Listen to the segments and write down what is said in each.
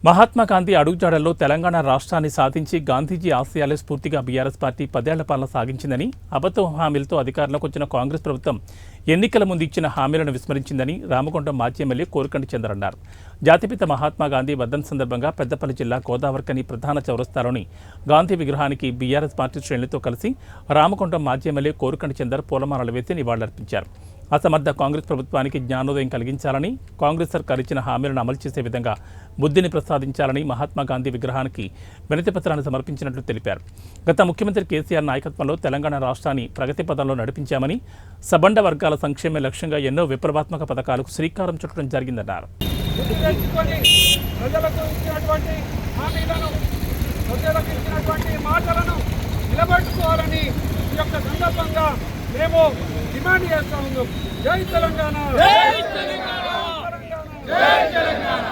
మహాత్మా గాంధీ అడుగుజాడల్లో తెలంగాణ రాష్ట్రాన్ని సాధించి గాంధీజీ ఆశయాలే స్ఫూర్తిగా బీఆర్ఎస్ పార్టీ 10 ఏళ్ల పాలన సాగించిందని, అబద్ధ హామీలతో అధికారంలోకి వచ్చిన కాంగ్రెస్ ప్రభుత్వం ఎన్నికల ముందు ఇచ్చిన హామీలను విస్మరించిందని రామగుండం మాజీ ఎమ్మెల్యే కోరుకంటి చంద్ర అన్నారు. జాతిపిత మహాత్మా గాంధీ వర్ధంతి సందర్భంగా పెద్దపల్లి జిల్లా గోదావరికని ప్రధాన చౌరస్తాలోని గాంధీ విగ్రహానికి బీఆర్ఎస్ పార్టీ శ్రేణులతో కలిసి రామగుండం మాజీ ఎమ్మెల్యే కోరుకంటి చంద్ర పూలమాలలు వేసి నివాళులర్పించారు. అసమర్థ కాంగ్రెస్ ప్రభుత్వానికి జ్ఞానోదయం కలిగించాలని, కాంగ్రెస్ సర్కార్ ఇచ్చిన హామీలను అమలు చేసే విధంగా బుద్ధిని ప్రసాదించాలని మహాత్మా గాంధీ విగ్రహానికి వినతిపత్రాన్ని సమర్పించినట్లు తెలిపారు. గత ముఖ్యమంత్రి కేసీఆర్ నాయకత్వంలో తెలంగాణ రాష్ట్రాన్ని ప్రగతి పదంలో నడిపించామని, సబండ వర్గాల సంక్షేమ లక్ష్యంగా ఎన్నో విప్లవాత్మక పథకాలకు శ్రీకారం చుట్టడం జరిగిందన్నారు. మేము డిమాండ్ చేస్తా ఉన్నాం. జై తెలంగాణ, జై తెలంగాణ, జై తెలంగాణ,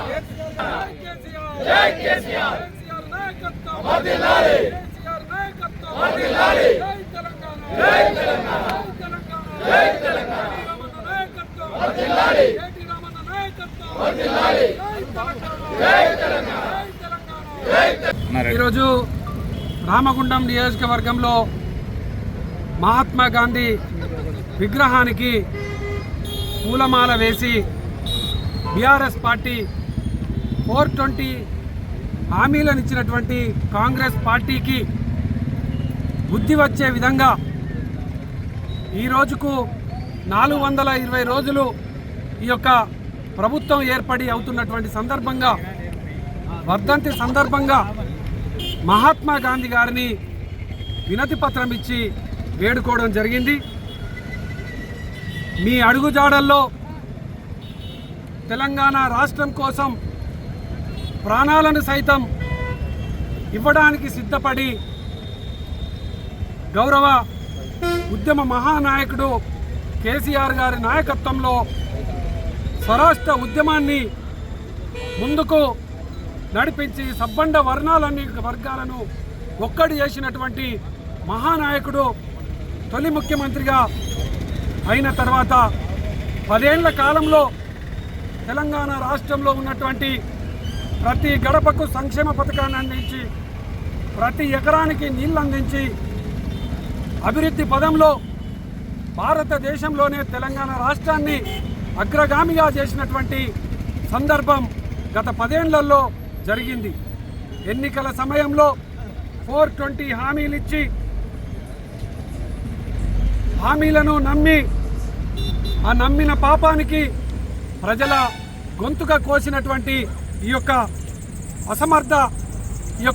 జై కేసీఆర్, కేసీఆర్ నాయకత్వం వర్ధిల్లాలి, కేసీఆర్ నాయకత్వం వర్ధిల్లాలి, జై తెలంగాణ, జై తెలంగాణ, జై తెలంగాణ, రామన్న నాయకత్వం వర్ధిల్లాలి, కేటీ రామన్న నాయకత్వం వర్ధిల్లాలి, జై తెలంగాణ, జై తెలంగాణ, జై తెలంగాణ. ఈరోజు రామగుండం నియోజకవర్గంలో మహాత్మా గాంధీ విగ్రహానికి పూలమాల వేసి బీఆర్ఎస్ పార్టీ 420 హామీలను ఇచ్చినటువంటి కాంగ్రెస్ పార్టీకి బుద్ధి వచ్చే విధంగా ఈ రోజుకు 420 రోజులు ఈ యొక్క ప్రభుత్వం ఏర్పడి అవుతున్నటువంటి సందర్భంగా, వర్ధంతి సందర్భంగా మహాత్మా గాంధీ గారిని వినతి పత్రం ఇచ్చి వేడుకోవడం జరిగింది. మీ అడుగుజాడల్లో తెలంగాణ రాష్ట్రం కోసం ప్రాణాలను సైతం ఇవ్వడానికి సిద్ధపడి గౌరవ ఉద్యమ మహానాయకుడు కేసీఆర్ గారి నాయకత్వంలో స్వరాష్ట్ర ఉద్యమాన్ని ముందుకు నడిపించి సబ్బండ వర్గాలను ఒక్కడి చేసినటువంటి మహానాయకుడు తొలి ముఖ్యమంత్రిగా అయిన తర్వాత 10 ఏళ్ల కాలంలో తెలంగాణ రాష్ట్రంలో ఉన్నటువంటి ప్రతి గడపకు సంక్షేమ పథకాన్ని అందించి, ప్రతి ఎకరానికి నీళ్లు అందించి, అభివృద్ధి పదంలో భారతదేశంలోనే తెలంగాణ రాష్ట్రాన్ని అగ్రగామిగా చేసినటువంటి సందర్భం గత 10 ఏళ్లలో జరిగింది. ఎన్నికల సమయంలో 420 హామీలు ఇచ్చి, హామీలను నమ్మి ఆ నమ్మిన పాపానికి ప్రజల గొంతుగా కోసినటువంటి ఈ యొక్క అసమర్థ